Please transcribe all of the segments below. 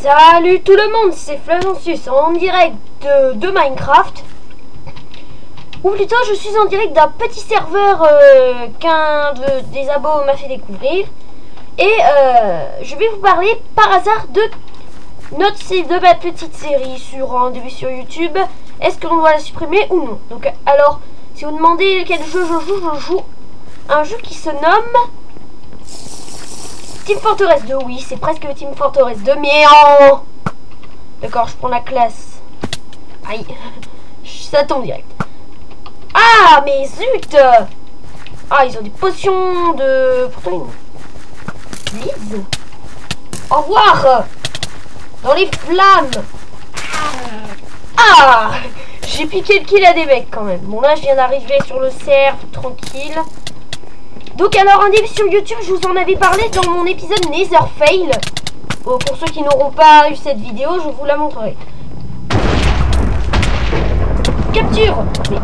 Salut tout le monde, c'est Flagencius en direct de Minecraft. Ou plutôt je suis en direct d'un petit serveur qu'un des abos m'a fait découvrir. Et je vais vous parler par hasard de ma petite série sur un début sur YouTube. Est-ce que l'on doit la supprimer ou non? Donc alors, si vous demandez quel jeu je joue un jeu qui se nomme Team Fortress 2, oui, c'est presque Team Fortress 2, mais en... D'accord, je prends la classe. Aïe, ça tombe direct. Ah, mais zut! Ah, ils ont des potions de... Pourtant, ils lisent. Au revoir! Dans les flammes! Ah! J'ai piqué le kill à des mecs quand même. Bon, là, je viens d'arriver sur le cerf, tranquille. Donc alors un début sur YouTube, je vous en avais parlé dans mon épisode Nether Fail. Pour ceux qui n'auront pas eu cette vidéo, je vous la montrerai. Capture. Mais...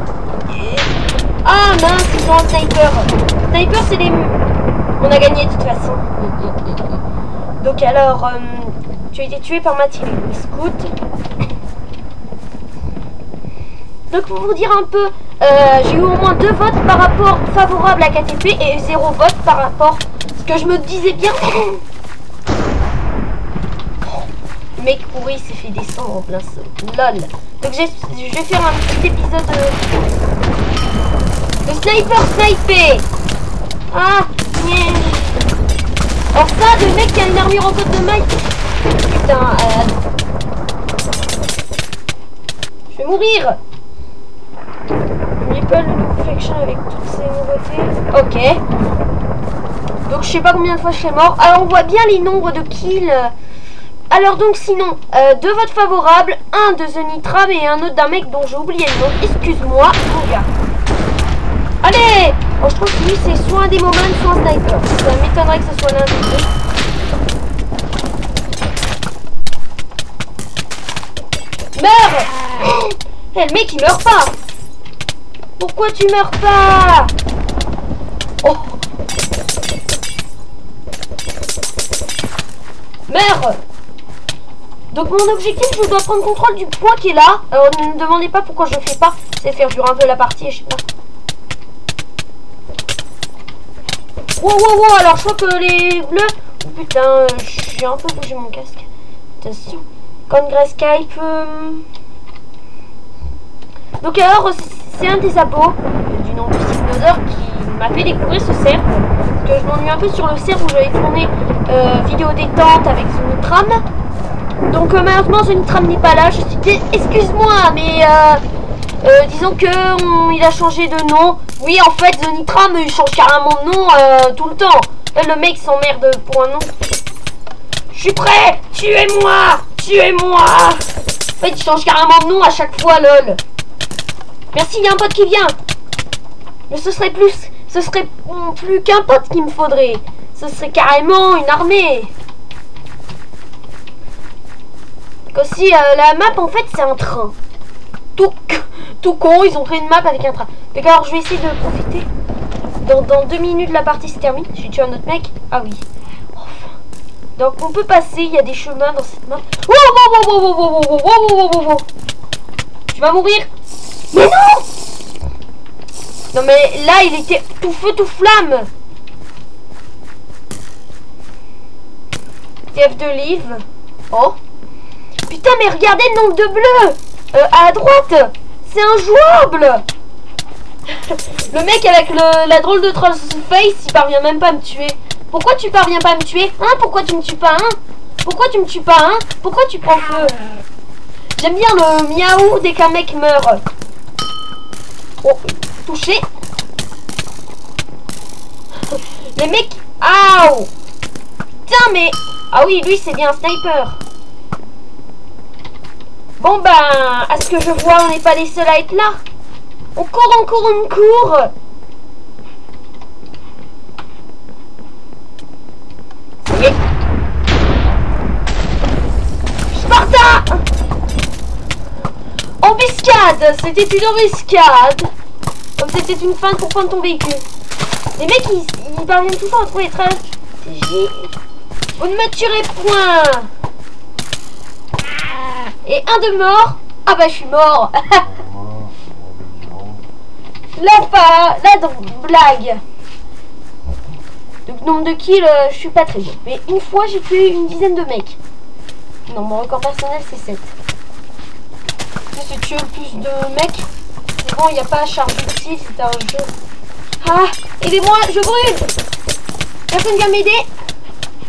Ah mince, ils ont un sniper. Sniper, c'est les... On a gagné de toute façon. Donc alors, tu as été tué par Mathilde, scout. Donc pour vous dire un peu, j'ai eu au moins 2 votes par rapport favorable à KTP et 0 vote par rapport à ce que je me disais bien. Le mec pourri s'est fait descendre en plein saut. Lol. Donc je vais faire un petit épisode de sniper snipé. Ah, yeah. Alors ça, le mec qui a une armure en code de maille. Putain, je vais mourir. Pas le Faction avec toutes ces nouveautés. Ok. Donc je sais pas combien de fois je serai mort. Alors on voit bien les nombres de kills. Alors donc sinon, 2 votes favorables, un de The Nitram et un autre d'un mec dont j'ai oublié le nom. Excuse-moi, mon gars. Allez. Oh, je pense que lui c'est soit un Demoman, soit un sniper. Ça m'étonnerait que ce soit l'un des deux. Meurs. Eh, le mec il meurt pas. Pourquoi tu meurs pas? Oh. Meurs. Donc mon objectif, je dois prendre contrôle du point qui est là. Alors ne me demandez pas pourquoi je le fais pas. C'est faire durer un peu la partie, je sais pas. Wow, wow, wow. Alors je crois que les bleus... Oh, putain, j'ai un peu bougé mon casque. Attention. Congress Skype... Donc alors, c'est un des abos du nom de Signosaur qui m'a fait découvrir ce cerf. Parce que je m'ennuie un peu sur le cerf où j'avais tourné vidéo détente avec The Nitram. Donc malheureusement The Nitram n'est pas là. Je suis dit, excuse-moi, mais disons que il a changé de nom. Oui, en fait The Nitram il change carrément de nom tout le temps. Là, le mec s'emmerde pour un nom. Je suis prêt. Tuez-moi. Tuez-moi. En fait il change carrément de nom à chaque fois, lol. Merci, il y a un pote qui vient. Mais ce serait plus qu'un pote qu'il me faudrait. Ce serait carrément une armée. Aussi, la map, en fait, c'est un train. Tout con, ils ont fait une map avec un train. D'accord, je vais essayer de profiter. Dans 2 minutes, la partie se termine. J'ai tué un autre mec. Ah oui. Enfin. Donc, on peut passer. Il y a des chemins dans cette map. Wow. Tu vas mourir. Mais non! Non mais là il était tout feu tout flamme. TF de livre. Oh. Putain mais regardez le nombre de bleus à droite. C'est injouable. Le mec avec la drôle de troll face il parvient même pas à me tuer. Pourquoi tu parviens pas à me tuer? Hein? Pourquoi tu me tues pas? Hein? Pourquoi tu me tues pas? Hein? Pourquoi tu prends feu? J'aime bien le miaou dès qu'un mec meurt. Oh, touché. Les mecs. Aouh. Putain mais... Ah oui, lui c'est bien un sniper. Bon ben, à ce que je vois, on n'est pas les seuls à être là. On court. Ça y est. Sparta. Embuscade. C'était une embuscade. Comme c'était une feinte pour prendre ton véhicule. Les mecs, ils parviennent tout le temps à trouver des stratégies. Vous ne me tuerez point. Et un de mort. Ah bah je suis mort. La blague. Donc nombre de kills, je suis pas très bon. Mais une fois j'ai tué une dizaine de mecs. Non, mon record personnel c'est 7. C'est tuer le plus de mecs. C'est bon, il n'y a pas à charger ici, c'est un jeu. Ah, aidez-moi, je brûle. Personne vient m'aider.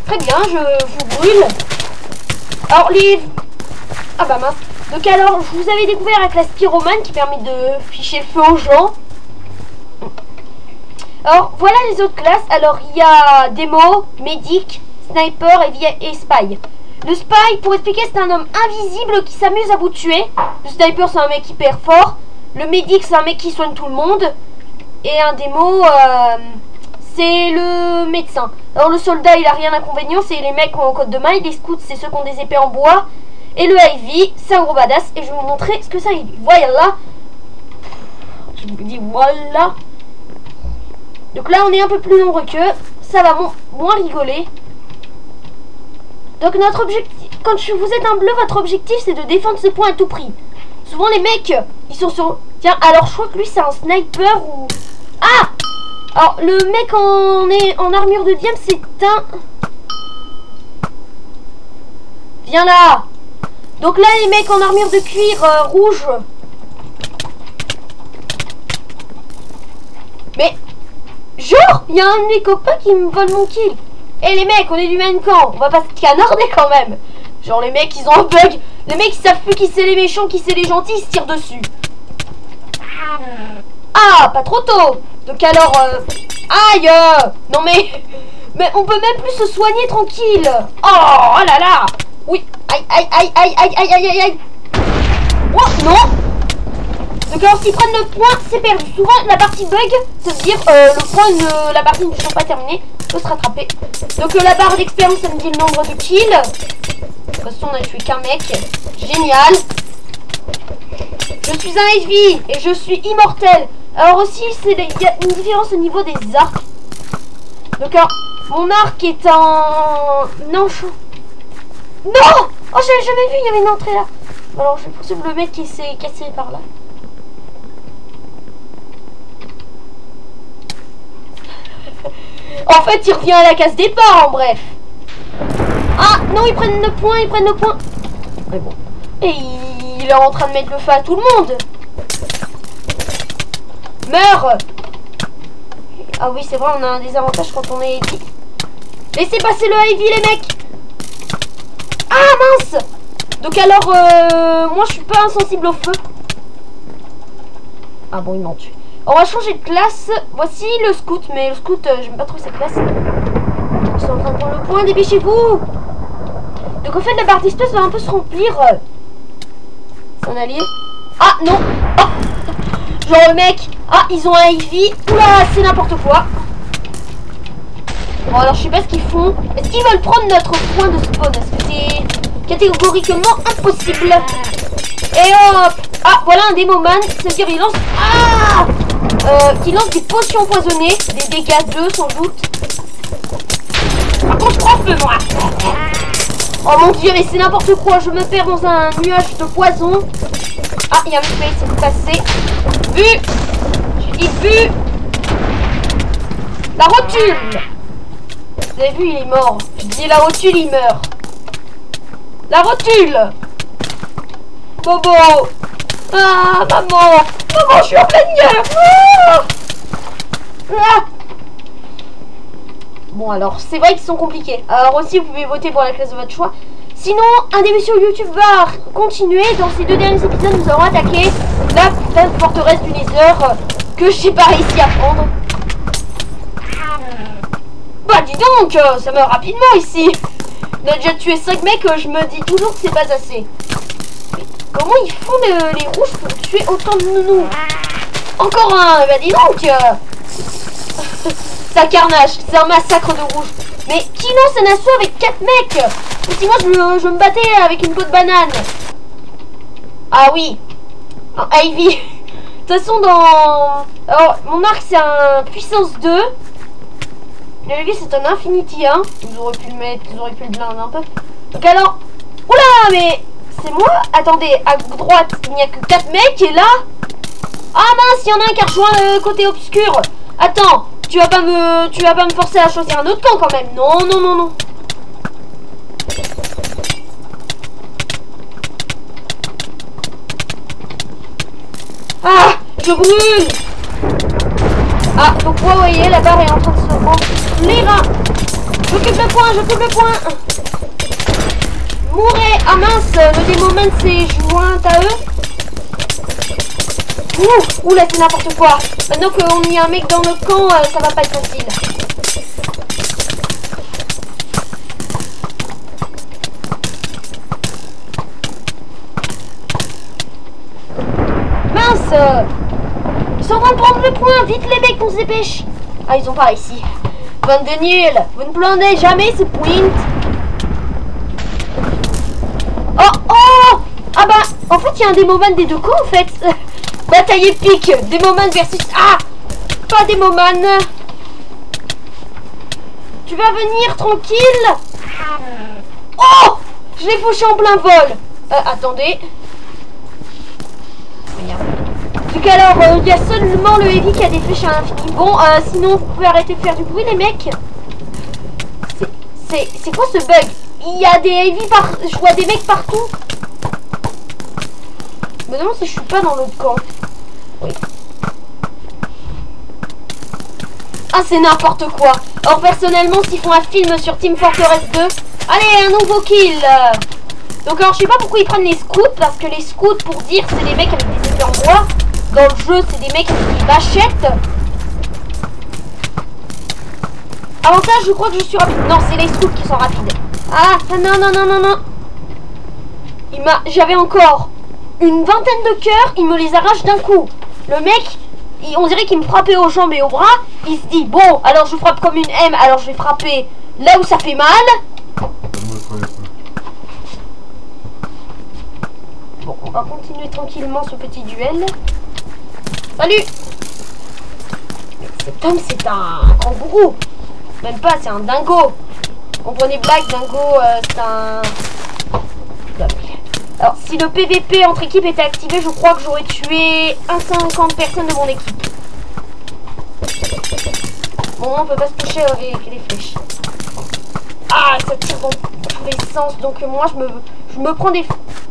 Très bien, je vous brûle. Alors les... Ah bah mince. Donc alors, je vous avais découvert avec la styromane qui permet de ficher le feu aux gens. Alors, voilà les autres classes. Alors, il y a démo, médic, sniper et spy. Le spy, pour expliquer, c'est un homme invisible qui s'amuse à vous tuer. Le sniper, c'est un mec hyper fort. Le médic, c'est un mec qui soigne tout le monde. Et un démo, c'est le médecin. Alors, le soldat, il a rien d'inconvénient. C'est les mecs qui ont un code de maille. Les scouts, c'est ceux qui ont des épées en bois. Et le Ivy, c'est un gros badass. Et je vais vous montrer ce que ça Ivy. Voilà. Je vous dis voilà. Donc là, on est un peu plus nombreux qu'eux. Ça va moins rigoler. Donc notre objectif, quand vous êtes un bleu, votre objectif c'est de défendre ses points à tout prix. Souvent les mecs, ils sont sur... Tiens, alors je crois que lui c'est un sniper ou... Ah! Alors le mec en armure de diamant c'est un... Viens là! Donc là les mecs en armure de cuir rouge. Mais... Genre, il y a un de mes copains qui me vole mon kill. Eh les mecs, on est du même camp, on va pas se canarder quand même. Genre les mecs ils ont un bug. Les mecs ils savent plus qui c'est les méchants, qui c'est les gentils, ils se tirent dessus. Ah, pas trop tôt. Donc alors, aïe. Non mais on peut même plus se soigner tranquille. Oh là là. Oui, aïe aïe aïe aïe aïe aïe aïe aïe aïe. Oh non. Donc alors s'ils prennent le point, c'est perdu. Souvent la partie bug, ça veut dire le point, la partie n'est toujours pas terminée, peut se rattraper. Donc la barre d'expérience, ça me dit le nombre de kills. De toute façon on a tué qu'un mec. Génial. Je suis un Ivy et je suis immortel. Alors aussi il y a une différence au niveau des arcs. Donc alors, mon arc est en... Non. Oh j'avais jamais vu, il y avait une entrée là. Alors je vais poursuivre le mec qui s'est cassé par là. En fait, il revient à la case départ, en bref. Ah, non, ils prennent le point, Mais bon. Et il est en train de mettre le feu à tout le monde. Meurs. Ah oui, c'est vrai, on a un désavantage quand on est Ivy. Laissez passer le Ivy, les mecs. Ah, mince. Donc alors, moi, je suis pas insensible au feu. Ah bon, ils m'ont tué. On va changer de classe. Voici le scout, mais le scout, j'aime pas trop cette classe. Ils sont en train de prendre le point, dépêchez-vous. Donc en fait, la barre d'espèce va un peu se remplir. C'est un allié. Ah non. Oh. Genre le mec. Ah, ils ont un Ivy. Oula, c'est n'importe quoi. Bon, alors je sais pas ce qu'ils font. Est-ce qu'ils veulent prendre notre point de spawn? Est-ce que c'est catégoriquement impossible? Et hop. Ah, voilà un démoman. C'est-à-dire il lance... Ah, qui lance des potions empoisonnées, des dégâts 2 sans doute. Par contre, je prends feu, moi. Oh mon dieu, mais c'est n'importe quoi. Je me perds dans un nuage de poison. Ah, il y a un mec qui s'est passé. Vu. J'ai dit vu. La rotule. Vous avez vu, il est mort. Je dis la rotule, il meurt. La rotule. Bobo. Ah, maman. Maman, je suis en pleine guerre. Ah. Ah. Bon, alors, c'est vrai qu'ils sont compliqués. Alors aussi, vous pouvez voter pour la classe de votre choix. Sinon, un des sur YouTube va continuer. Dans ces 2 derniers épisodes, nous allons attaquer la putain de forteresse du Nether que j'ai pas réussi à prendre. Bah, dis donc, ça meurt rapidement ici. On a déjà tué 5 mecs, je me dis toujours que c'est pas assez. Comment ils font les rouges pour tuer autant de nounous? Encore un, bah dis donc. C'est un carnage, c'est un massacre de rouges. Mais qui lance un assaut avec 4 mecs? Ou si moi je me battais avec une peau de banane. Ah oui, un Ivy. De toute façon dans... Alors mon arc c'est un puissance 2. Le Ivy c'est un Infinity 1. Ils auraient pu le mettre, ils auraient pu le blinder un peu. Donc alors... Oula, mais C'est moi? Attendez, à droite, il n'y a que 4 mecs et là... Ah mince, il y en a un qui a rejoint le côté obscur. Attends, tu vas pas me forcer à choisir un autre camp quand même. Non, non, non, non. Ah, je brûle. Ah, donc vous voyez, la barre est en train de se remplir. J'occupe le point, j'occupe le point. Mourez. Ah mince, le démoman s'est joint à eux. Ouh là, c'est n'importe quoi. Maintenant qu'on y a un mec dans le camp, ça va pas être facile. Mince. Ils sont en train de prendre le point. Vite les mecs, on se dépêche. Ah, ils ont pas réussi. Bande de nuls. Vous ne prenez jamais ce point. Oh, oh. Ah bah, en fait, il y a un démoman des deux camps, en fait. Bataille épique. Démoman versus... Ah, pas démoman. Tu vas venir tranquille. Oh, je l'ai fauché en plein vol. Attendez. Merde. Donc alors, il y a seulement le heavy qui a des flèches à l'infini. Bon, sinon, vous pouvez arrêter de faire du bruit, les mecs. C'est quoi ce bug? Il y a des heavy par... Je vois des mecs partout. Je me demande si je suis pas dans l'autre camp. Oui. Ah, c'est n'importe quoi. Or, personnellement, s'ils font un film sur Team Fortress 2... Allez, un nouveau kill. Donc, alors, je sais pas pourquoi ils prennent les scouts. Parce que les scouts, pour dire, c'est des mecs avec des épées en bois. Dans le jeu, c'est des mecs avec des machettes. Avantage, je crois que je suis rapide. Non, c'est les scouts qui sont rapides. Ah, non, non, non, non, non. J'avais encore une vingtaine de cœurs. Il me les arrache d'un coup. Le mec, on dirait qu'il me frappait aux jambes et aux bras. Il se dit, bon, alors je frappe comme une M. Alors je vais frapper là où ça fait mal. Bon, on va continuer tranquillement ce petit duel. Salut. Cet homme, c'est un kangourou. Même pas, c'est un dingo. Comprenez blague, dingo, c'est un... Alors, si le PVP entre équipes était activé, je crois que j'aurais tué 50 personnes de mon équipe. Bon, on peut pas se toucher avec les flèches. Ah, ça tire dans tous les sens, donc moi, je me prends des...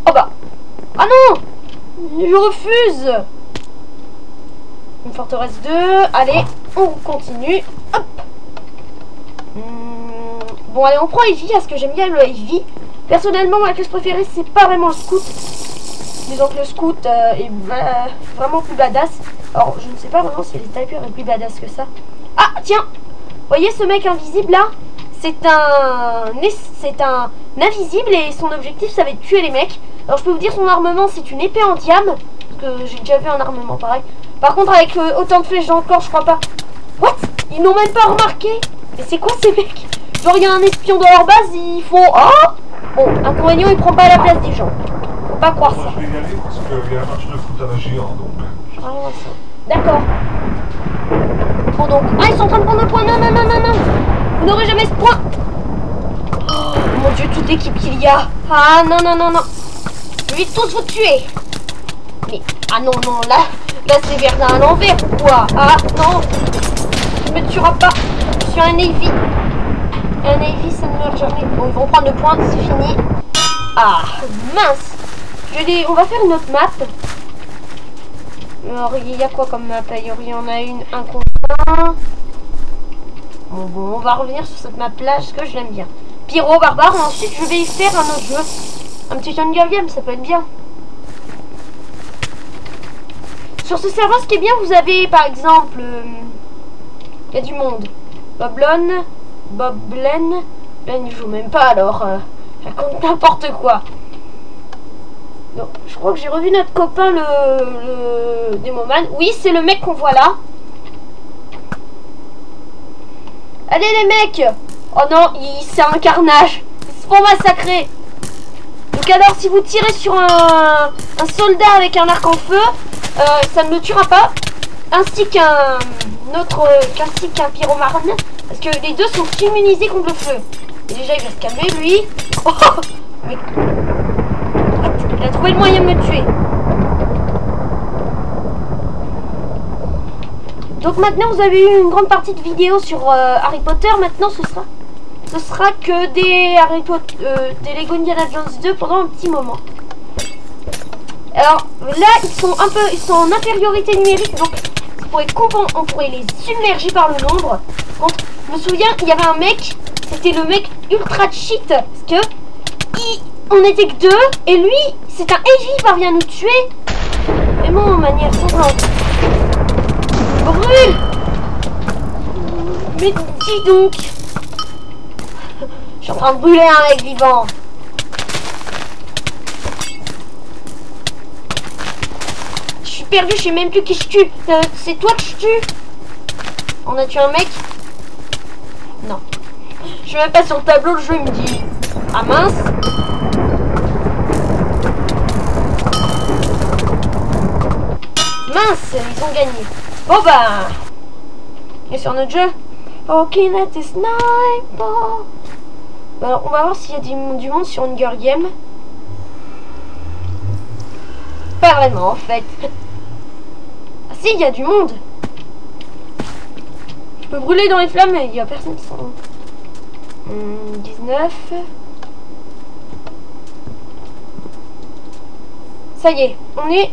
Oh bah. Ah non, je refuse. Une forteresse 2. Allez, on continue. Hop. Bon, allez, on prend Heavy, parce que j'aime bien le Heavy. Personnellement, ma classe préférée, c'est pas vraiment le scout. Disons que le scout est vraiment plus badass. Alors, je ne sais pas vraiment si les typers est plus badass que ça. Ah, tiens. Vous voyez ce mec invisible là? C'est un invisible et son objectif, ça va être de tuer les mecs. Alors, je peux vous dire, son armement, c'est une épée en diamant. Parce que j'ai déjà vu un armement pareil. Par contre, avec autant de flèches dans le corps, je crois pas. What? Ils n'ont même pas remarqué. Mais c'est quoi ces mecs? Genre, il y a un espion dans leur base, il faut... Oh! Bon, inconvénient, il prend pas la place des gens. Faut pas croire ça. Je vais y aller parce qu'il y a un match de foot à la géant, donc... D'accord. Bon, donc... Ah, ils sont en train de prendre le point. Non, non, non, non, non. Vous n'aurez jamais ce point. Oh, mon Dieu, toute l'équipe qu'il y a. Ah, non, non, non, non. Je vais tous vous tuer. Mais... Ah non, non, là c'est Verdun à l'envers ou quoi? Ah, non. Tu me tueras pas. Je suis un Navy. Un Navy, ça ne meurt jamais. Bon, ils vont prendre le point, c'est fini. Ah, mince. On va faire une autre map. Alors, il y a quoi comme map? Il y en a une, un contre un. Bon, on va revenir sur cette map là, parce que je l'aime bien. Pyro, barbare, et ensuite je vais faire un autre jeu. Un petit Hunger Game, ça peut être bien. Sur ce serveur, ce qui est bien, vous avez par exemple... il y a du monde. Boblon, Boblen. Là, il ne joue même pas, alors... ça compte n'importe quoi. Donc, je crois que j'ai revu notre copain, le démoman. Oui, c'est le mec qu'on voit là. Allez, les mecs! Oh non, c'est un carnage. Ils se font massacrer. Donc alors, si vous tirez sur un soldat avec un arc en feu, ça ne le tuera pas. Ainsi qu'un pyromarne. Parce que les deux sont immunisés contre le feu. Et déjà, il va se calmer, lui. Oh, mais... What? trouvé le moyen de me tuer. Donc maintenant vous avez eu une grande partie de vidéo sur Harry Potter. Maintenant ce sera que des des Lego Indiana Jones 2 pendant un petit moment. Alors là ils sont en infériorité numérique, donc on pourrait les submerger par le nombre. Donc je me souviens, il y avait un mec, c'était le mec ultra cheat, parce que on était que deux et lui c'est un heavy, il parvient à nous tuer vraiment en manière sanglante. Brûle! Mais dis donc! Je suis en train de brûler un mec vivant. Je suis perdu, je sais même plus qui je tue. C'est toi que je tue? On a tué un mec? Non. Je suis même pas sur le tableau, le jeu il me dit. Ah mince! Mince, ils ont gagné. Bon bah, et sur notre jeu, ok, that is sniper. Alors, on va voir s'il y a du monde sur Hunger Game. Pas vraiment en fait. Ah si, il y a du monde. Je peux brûler dans les flammes, mais il n'y a personne qui s'en... 19. Ça y est, on est...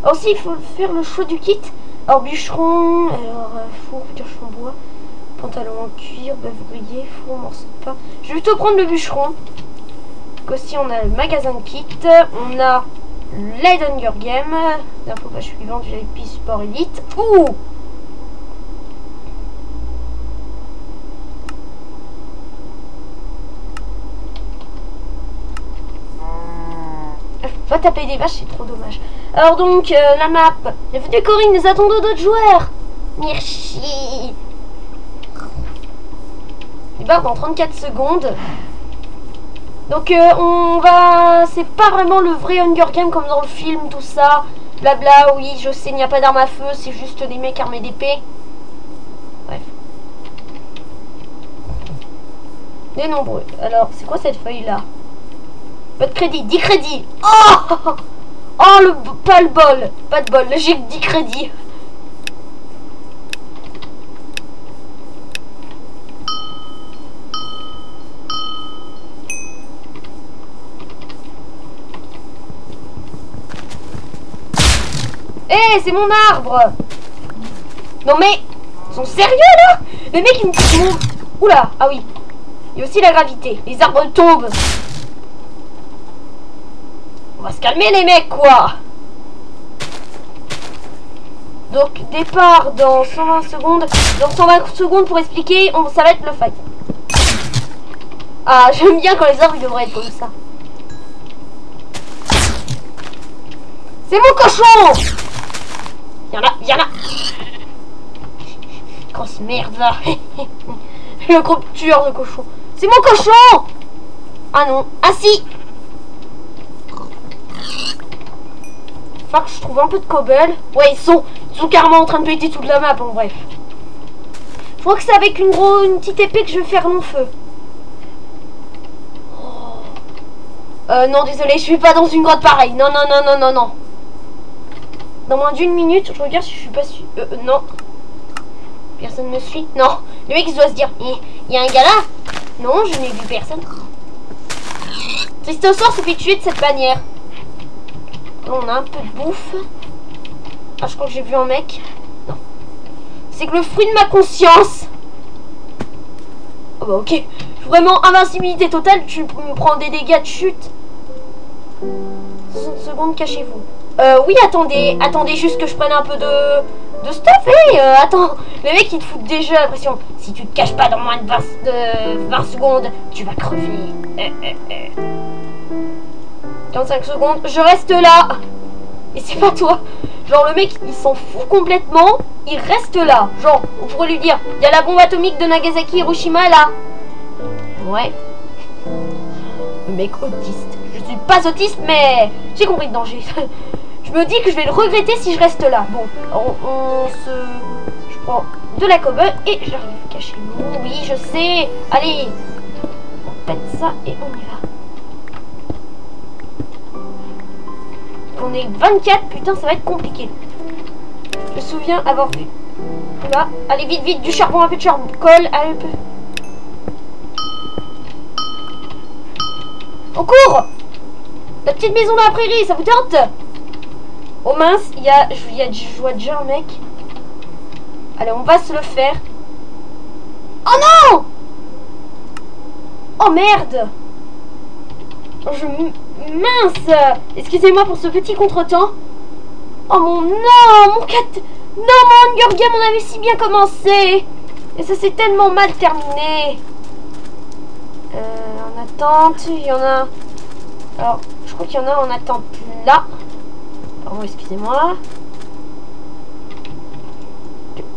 Alors aussi, il faut faire le choix du kit. Alors bûcheron, alors four, pioche en bois, pantalon en cuir, bœuf grillé, four, morceau de pain. Je vais plutôt prendre le bûcheron. Donc aussi on a le magasin de kit, on a l'aide Hunger Game, l'info page suivante, VIP Sport Elite. Ouh! Va taper des vaches, c'est trop dommage. Alors donc, la map. Bienvenue Corinne, nous attendons d'autres joueurs. Merci. Il part dans 34 secondes. Donc on va... C'est pas vraiment le vrai Hunger Game comme dans le film, tout ça. Blabla, oui, je sais, il n'y a pas d'armes à feu, c'est juste des mecs armés d'épée. Bref. Des nombreux. Alors, c'est quoi cette feuille-là? Pas de crédit, 10 crédits. Oh, oh pas le bol. Pas de bol, là j'ai que 10 crédits. Eh, c'est mon arbre. Non mais, ils sont sérieux là? Les mecs ils me disent... Oula, ah oui. Il y a aussi la gravité, les arbres tombent. On va se calmer les mecs quoi. Donc départ dans 120 secondes. Dans 120 secondes pour expliquer, ça va être le fight. Ah j'aime bien quand les arbres ils devraient être comme ça. C'est mon cochon. Y'en a. Grosse merde là. Le gros tueur de cochon. C'est mon cochon. Ah non. Ah si. Faut que je trouve un peu de cobble. Ouais, ils sont carrément en train de péter toute la map. Bon, bref. Je crois que c'est avec une petite épée que je vais faire long feu. Oh. Non, désolé, je suis pas dans une grotte pareille. Non. Dans moins d'une minute, je regarde si je suis pas sûr. Non. Personne me suit. Non. Le mec, il doit se dire, il y a un gars là. Non, je n'ai vu personne. Tristosaure se fait tuer de cette manière. On a un peu de bouffe. Ah, je crois que j'ai vu un mec. Non. C'est que le fruit de ma conscience. Oh bah ok. Vraiment, invincibilité totale. Tu me prends des dégâts de chute. 60 secondes, cachez-vous. Oui, attendez juste que je prenne un peu de stuff. Attends. Le mec, il te fout déjà la pression. Si tu te caches pas dans moins de 20 secondes, tu vas crever. 45 secondes, je reste là. Et c'est pas toi. Genre le mec il s'en fout complètement. Il reste là. Genre on pourrait lui dire, il y a la bombe atomique de Nagasaki Hiroshima là. Ouais. Le mec autiste. Je suis pas autiste mais j'ai compris le danger. Je me dis que je vais le regretter si je reste là. Bon, je prends de la cobble et j'arrive. Cachez-vous. Oui je sais. Allez. On pète ça et on y va. on est 24, putain, ça va être compliqué. Je me souviens avoir vu. Là, allez, vite, vite, du charbon, un peu de charbon. Colle, allez, un peu. On court! La petite maison dans la prairie, ça vous tente? Oh mince, je vois déjà un mec. Allez, on va se le faire. Oh non! Oh merde! Mince! Excusez-moi pour ce petit contretemps. Oh mon... Non! Mon Hunger Game, on avait si bien commencé! Et ça s'est tellement mal terminé. En attente, il y en a... Alors, je crois qu'il y en a en attente là. Pardon, excusez-moi.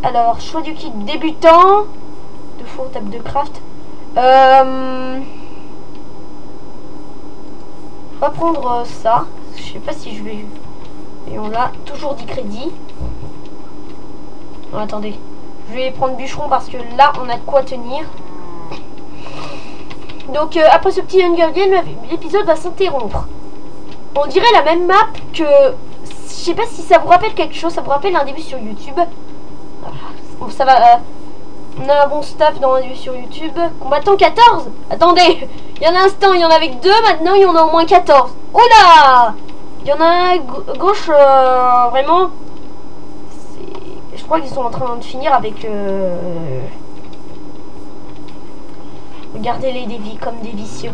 Alors, choix du kit débutant. De four, table de craft. On va prendre ça. Je sais pas si je vais... Et on l'a toujours 10 crédits. Non, attendez. Je vais prendre bûcheron parce que là, on a de quoi tenir. Donc, après ce petit Hunger Game, l'épisode va s'interrompre. On dirait la même map que... Je sais pas si ça vous rappelle quelque chose. Ça vous rappelle un début sur YouTube. Bon, ça va... on a un bon staff dans un début sur YouTube. Combattant 14. Attendez. Il y en a un instant, il y en avait que 2. Maintenant, il y en a au moins 14. Oh là! Il y en a un à gauche, vraiment. Je crois qu'ils sont en train de finir avec... Regardez-les des vies comme des vicieux.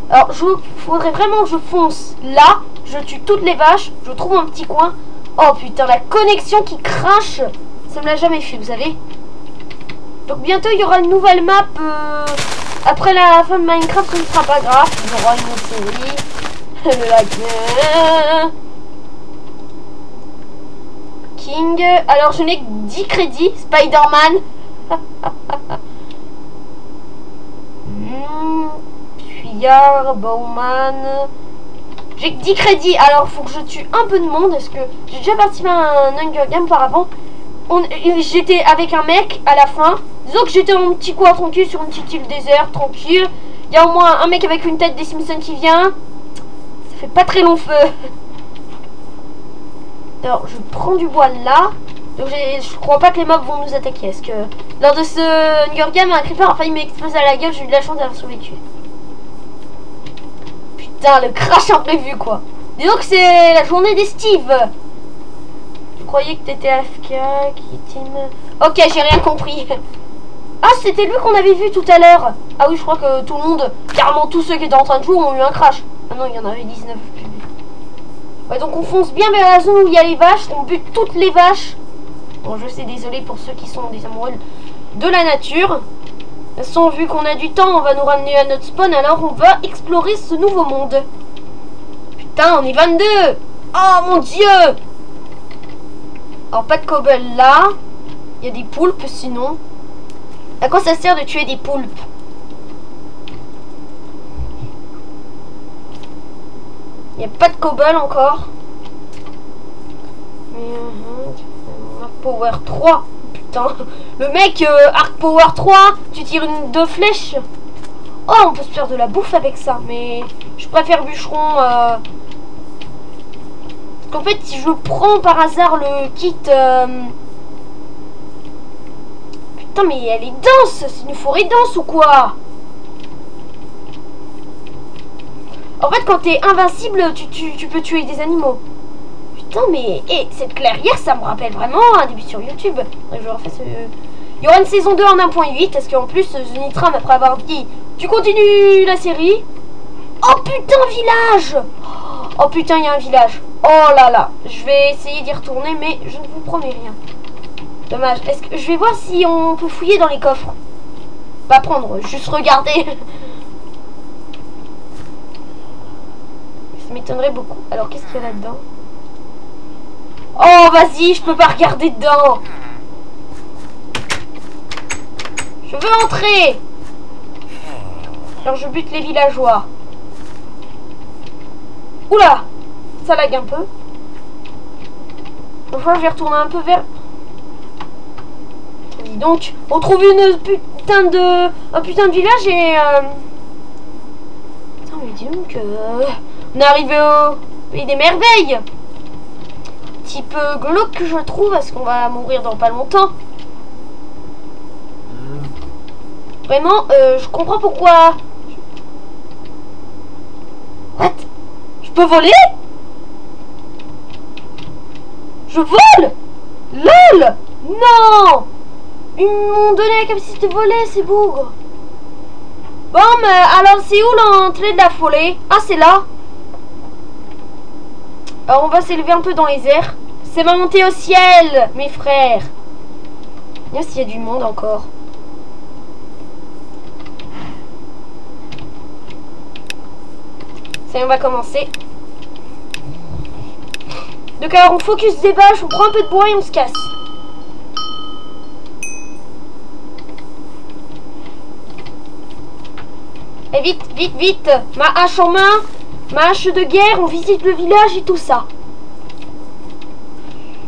Alors, faudrait vraiment que je fonce là. Je tue toutes les vaches. Je trouve un petit coin. Oh putain, la connexion qui crache. Ça me l'a jamais fait, vous savez. Donc bientôt, il y aura une nouvelle map. Après la fin de Minecraft, ce ne sera pas grave. Il y aura une autre série. Le lac. King. Alors, je n'ai que 10 crédits. Spider-Man. Fuyard, Bowman. J'ai que 10 crédits. Alors, faut que je tue un peu de monde. Parce que j'ai déjà participé à un Hunger Game auparavant. J'étais avec un mec à la fin. Disons que j'étais en petit coin tranquille sur une petite île déserte, tranquille. Il y a au moins un mec avec une tête des Simpsons qui vient. Ça fait pas très long feu. Alors, je prends du bois là. Donc, je crois pas que les mobs vont nous attaquer. Est-ce que lors de ce Hunger Game, un creeper a failli m'exploser à la gueule. J'ai eu de la chance d'avoir survécu. Putain, le crash imprévu quoi. Disons que c'est la journée des Steve. Je croyais que t'étais AFK, team. Ok, j'ai rien compris. Ah, c'était lui qu'on avait vu tout à l'heure. Ah oui, je crois que tout le monde, carrément tous ceux qui étaient en train de jouer ont eu un crash. Ah non, il y en avait 19. Ouais, donc on fonce bien vers la zone où il y a les vaches. On bute toutes les vaches. Bon, je sais, désolé pour ceux qui sont des amoureux de la nature. De toute façon, vu qu'on a du temps, on va nous ramener à notre spawn. Alors, on va explorer ce nouveau monde. Putain, on est 22. Oh mon dieu. Alors, pas de cobble là. Il y a des poulpes, sinon. À quoi ça sert de tuer des poulpes? Il n'y a pas de cobble encore. Arc Power 3. Putain. Le mec, Arc Power 3, tu tires deux flèches. Oh, on peut se faire de la bouffe avec ça. Mais je préfère bûcheron. Parce qu'en fait, si je prends par hasard le kit... Putain, mais elle est dense. C'est une forêt dense ou quoi? En fait, quand t'es invincible, tu peux tuer des animaux. Putain, mais cette clairière, ça me rappelle vraiment un début sur YouTube. Je refais ce... Il y aura une saison 2 en 1.8. Parce qu'en plus, The Nitram, après avoir dit tu continues la série. Oh putain, village. Oh putain, il y a un village. Oh là là. Je vais essayer d'y retourner, mais je ne vous promets rien. Dommage. Est-ce que je vais voir si on peut fouiller dans les coffres? Pas prendre, juste regarder. Ça m'étonnerait beaucoup. Alors, qu'est-ce qu'il y a là-dedans? Oh, vas-y, je peux pas regarder dedans. Je veux entrer. Alors, je bute les villageois. Oula, ça lag un peu. Enfin, je vais retourner un peu vers... Dis donc, on trouve un putain de village et... Putain, mais dis donc... On est arrivé au pays des merveilles. petit peu glauque, je trouve, parce qu'on va mourir dans pas longtemps. Vraiment, je comprends pourquoi... What? Je peux voler? Je vole? LOL! Non! Ils m'ont donné la capacité de voler, ces bougres. Bon, mais alors c'est où l'entrée de la folie? Ah, c'est là. Alors on va s'élever un peu dans les airs. C'est ma montée au ciel, mes frères. Bien s'il y a du monde encore. Ça y est, on va commencer. Donc alors on focus des bâches, on prend un peu de bois et on se casse. Et vite, vite, vite. Ma hache en main, ma hache de guerre, on visite le village et tout ça.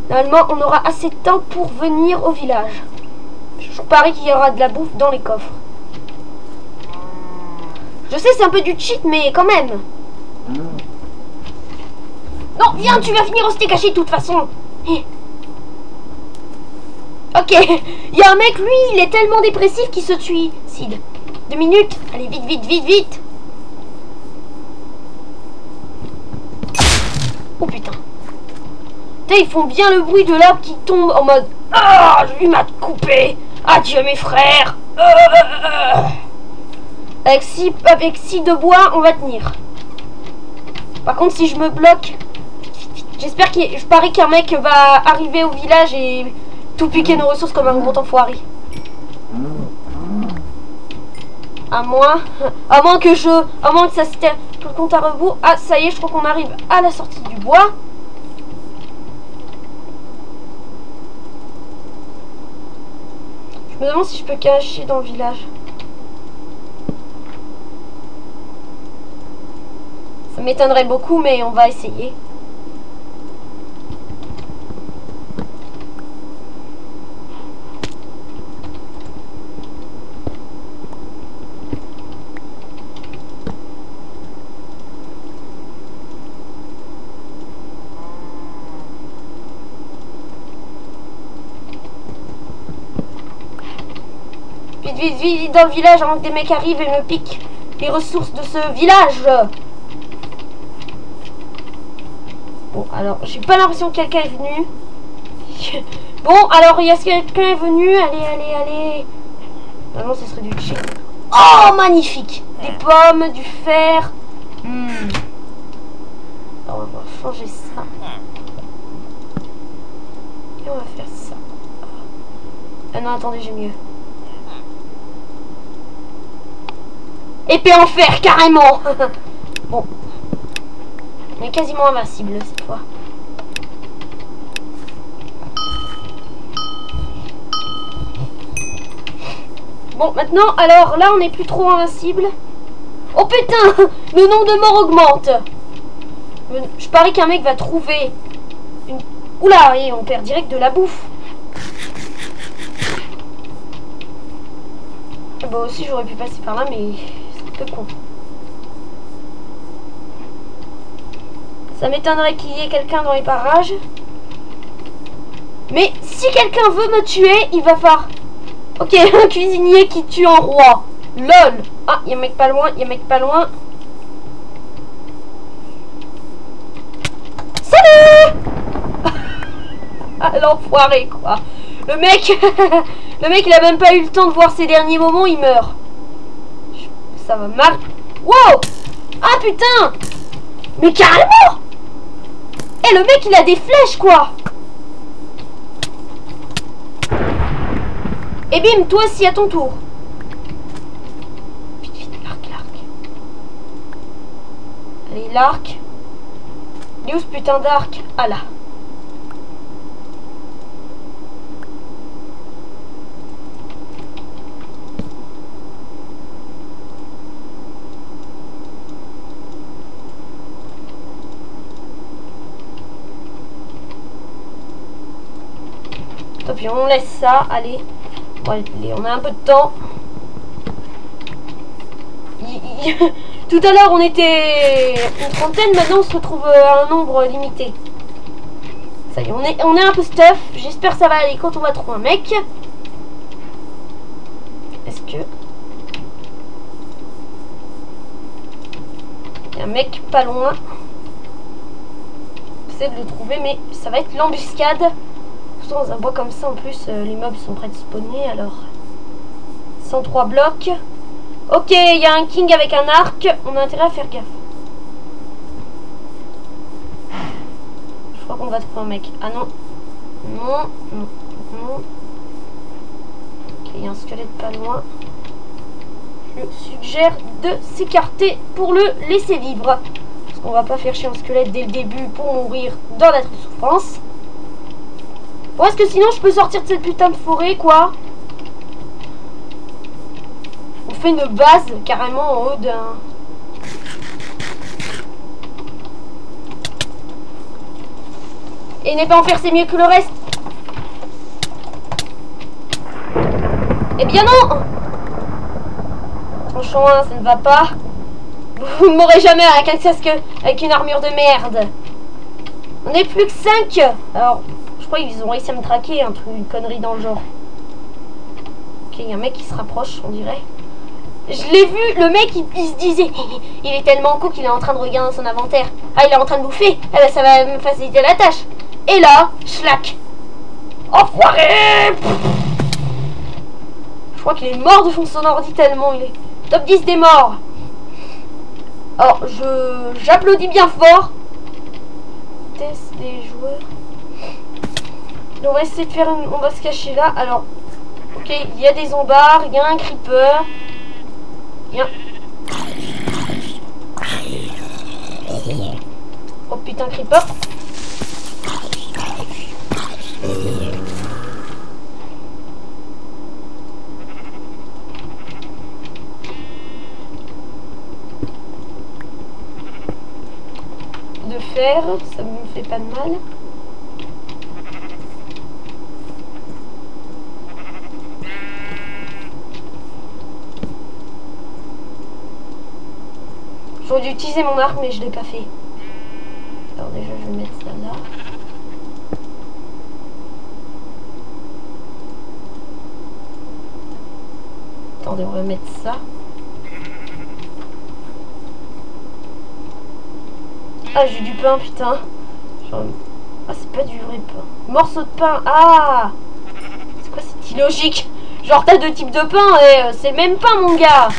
Normalement, on aura assez de temps pour venir au village. Je parie qu'il y aura de la bouffe dans les coffres. Je sais, c'est un peu du cheat, mais quand même. Non, viens, tu vas finir au steak haché de toute façon. Ok, il y a un mec, lui, il est tellement dépressif qu'il se suicide. 2 minutes. Allez, vite, vite, vite, vite. Oh putain. Putain, ils font bien le bruit de l'arbre qui tombe en mode... Ah, lui m'a coupé. Adieu mes frères. Avec 6 de bois, on va tenir. Par contre, si je me bloque... J'espère qu'il... Je parie qu'un mec va arriver au village et tout piquer nos ressources comme un gros enfoiré. À moins que ça se termine tout le compte à rebours. Ah, ça y est, je crois qu'on arrive à la sortie du bois. Je me demande si je peux cacher dans le village. Ça m'étonnerait beaucoup, mais on va essayer. Vite, vite, vite dans le village avant que des mecs arrivent et me piquent les ressources de ce village. Bon, alors, j'ai pas l'impression que quelqu'un est venu. Bon, alors, il y a quelqu'un est venu. Allez, allez, allez. Normalement, ce serait du cheat. Oh, magnifique. Des pommes, du fer. Alors, on va changer ça. Et on va faire ça. Ah non, attendez, j'ai mieux. Épée en fer, carrément. Bon. On est quasiment invincible cette fois. Bon, maintenant, alors là, on n'est plus trop invincible. Oh putain, le nombre de morts augmente. Je parie qu'un mec va trouver une... Oula, et on perd direct de la bouffe. Bah aussi, j'aurais pu passer par là, mais c'est un peu con. Ça m'étonnerait qu'il y ait quelqu'un dans les parages. Mais si quelqu'un veut me tuer, il va faire... Ok, un cuisinier qui tue un roi. LOL. Ah, il y a un mec pas loin, il y a un mec pas loin. Salut. Ah, l'enfoiré, quoi. Le mec... le mec, il a même pas eu le temps de voir ses derniers moments, il meurt. Ça va mal. Wow. Ah, putain. Mais carrément. Eh, le mec, il a des flèches, quoi. Et bim, toi aussi, à ton tour. Vite, vite, l'arc, l'arc. Allez, l'arc. Il est où ce putain d'arc? Ah, là. Puis on laisse ça, allez. Bon, allez, on a un peu de temps. Tout à l'heure on était une trentaine, maintenant on se retrouve à un nombre limité. Ça y est, on est un peu stuff. J'espère que ça va aller quand on va trouver un mec. Est-ce que... Il y a un mec pas loin. J'essaie de le trouver, mais ça va être l'embuscade. Surtout dans un bois comme ça, en plus, les mobs sont prêts de spawner, alors... 103 blocs. Ok, il y a un king avec un arc. On a intérêt à faire gaffe. Je crois qu'on va trouver un mec. Ah non. Non, non, non. Ok, il y a un squelette pas loin. Je suggère de s'écarter pour le laisser vivre. Parce qu'on va pas faire chier un squelette dès le début pour mourir dans la souffrance. Bon, est-ce que sinon je peux sortir de cette putain de forêt, quoi? On fait une base carrément en haut d'un... Et n'est pas en faire, c'est mieux que le reste. Eh bien non! Franchement, ça ne va pas. Vous ne m'aurez jamais avec un casque, avec une armure de merde. On est plus que 5. Alors, je crois qu'ils ont réussi à me traquer, un truc, une connerie dans le genre. Ok, il y a un mec qui se rapproche, on dirait. Je l'ai vu, le mec, il se disait, il est tellement con qu'il est en train de regarder son inventaire. Ah, il est en train de bouffer. Eh ben, ça va me faciliter la tâche. Et là, schlack. Enfoiré! Je crois qu'il est mort de son ordi tellement il est top 10 des morts. Alors, j'applaudis bien fort. Test des joueurs. On va essayer de faire une... On va se cacher là. Alors, ok, il y a des zombards, il y a un creeper. Il y a... Oh putain, creeper. De fer, ça me fait pas de mal. J'aurais dû utiliser mon arc, mais je l'ai pas fait. Alors déjà, je vais mettre ça là. Attendez, on va mettre ça. Ah, j'ai du pain, putain. Genre... Ah, c'est pas du vrai pain. Morceau de pain. Ah! C'est quoi cette illogique? Genre, t'as deux types de pain et c'est le même pain, mon gars.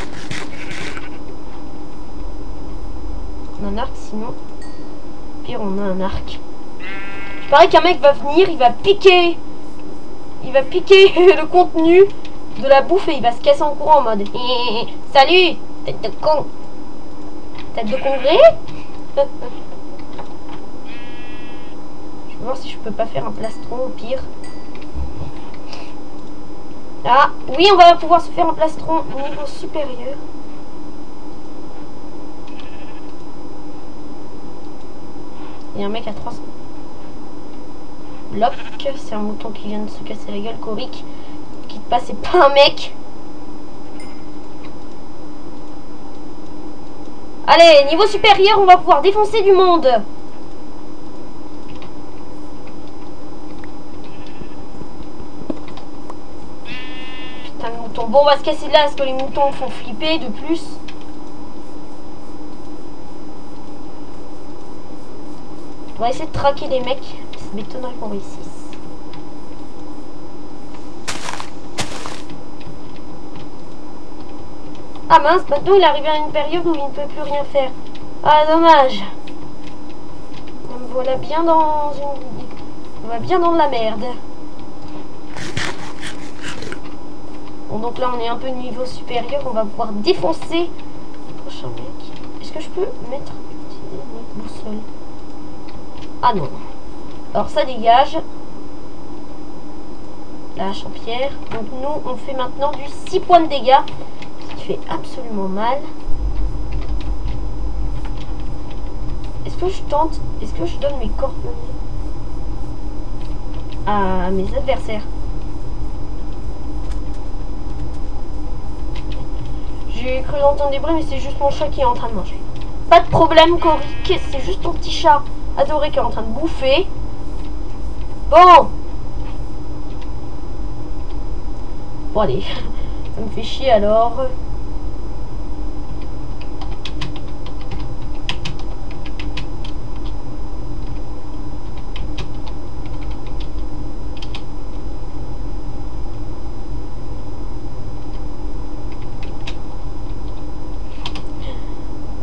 On a un arc, sinon. Pire, on a un arc. Il paraît qu'un mec va venir, il va piquer. Il va piquer le contenu de la bouffe et il va se casser en courant en mode salut, tête de con. Tête de congrès. Je vais voir si je peux pas faire un plastron au pire. Ah, oui, on va pouvoir se faire un plastron au niveau supérieur. Il y a un mec à 300 blocs. C'est un mouton qui vient de se casser la gueule, Coric. Qui te passe, c'est pas un mec. Allez, niveau supérieur, on va pouvoir défoncer du monde. Putain, le mouton. Bon, on va se casser de là parce que les moutons font flipper de plus. On va essayer de traquer les mecs. Ça m'étonnerait qu'on réussisse. Ah mince, maintenant il est arrivé à une période où il ne peut plus rien faire. Ah, dommage. Me voilà bien dans une... On va bien dans de la merde. Bon, donc là on est un peu niveau supérieur. On va pouvoir défoncer le prochain mec. Est-ce que je peux mettre une boussole? Ah non. Alors ça dégage. La hache en pierre. Donc nous on fait maintenant du 6 points de dégâts. Ce qui fait absolument mal. Est-ce que je tente? Est-ce que je donne mes coordonnées à mes adversaires? J'ai cru entendre des bruits, mais c'est juste mon chat qui est en train de manger. Pas de problème, Coric, c'est juste ton petit chat adoré qui est en train de bouffer. Bon. Bon allez, ça me fait chier alors.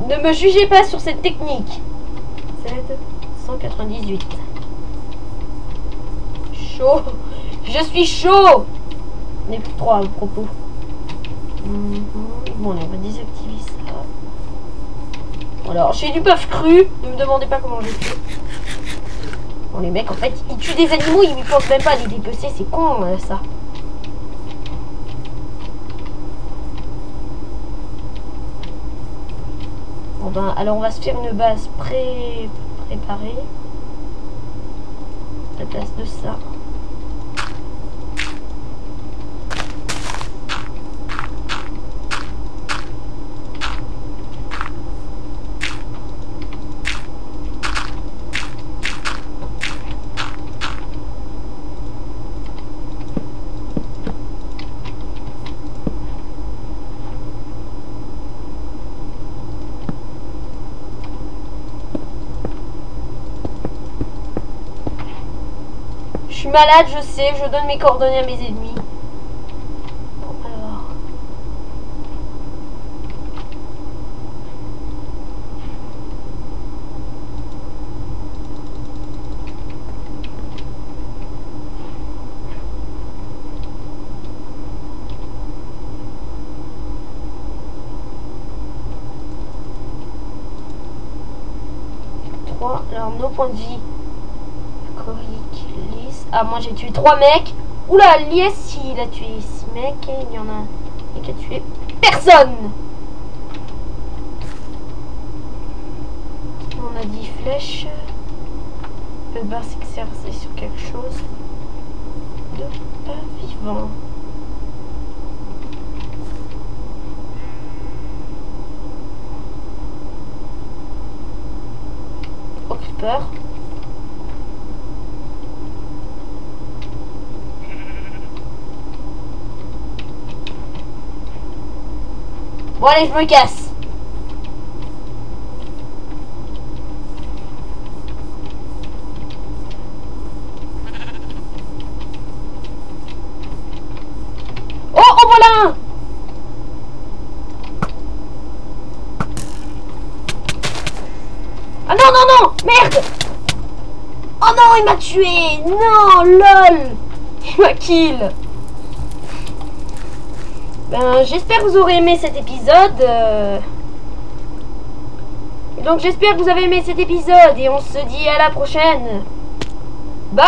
Ne me jugez pas sur cette technique. 798. Chaud. Je suis chaud. On est plus 3 à propos. Bon, allez, on va désactiver ça. Alors, j'ai du bœuf cru. Ne me demandez pas comment j'ai fait. Bon, les mecs, en fait, ils tuent des animaux, ils ne pensent même pas à les dépecer. C'est con, ça. Bon, ben, alors, on va se faire une base préparée. À la place de ça. Je suis malade, je sais, je donne mes coordonnées à mes ennemis. Bon, alors. Alors, nos points de vie. Ah, moi j'ai tué 3 mecs. Oula, Lies, il a tué 6 mecs. Et il y en a un qui a tué personne. On a 10 flèches. Le bar s'exercer sur quelque chose de pas vivant. Occupeur. Bon allez, je me casse. Oh, oh voilà un. Ah non, non, non. Merde. Oh non, il m'a tué. Non, lol. Il m'a kill. Ben, j'espère que vous aurez aimé cet épisode. Donc j'espère que vous avez aimé cet épisode et on se dit à la prochaine. Bye.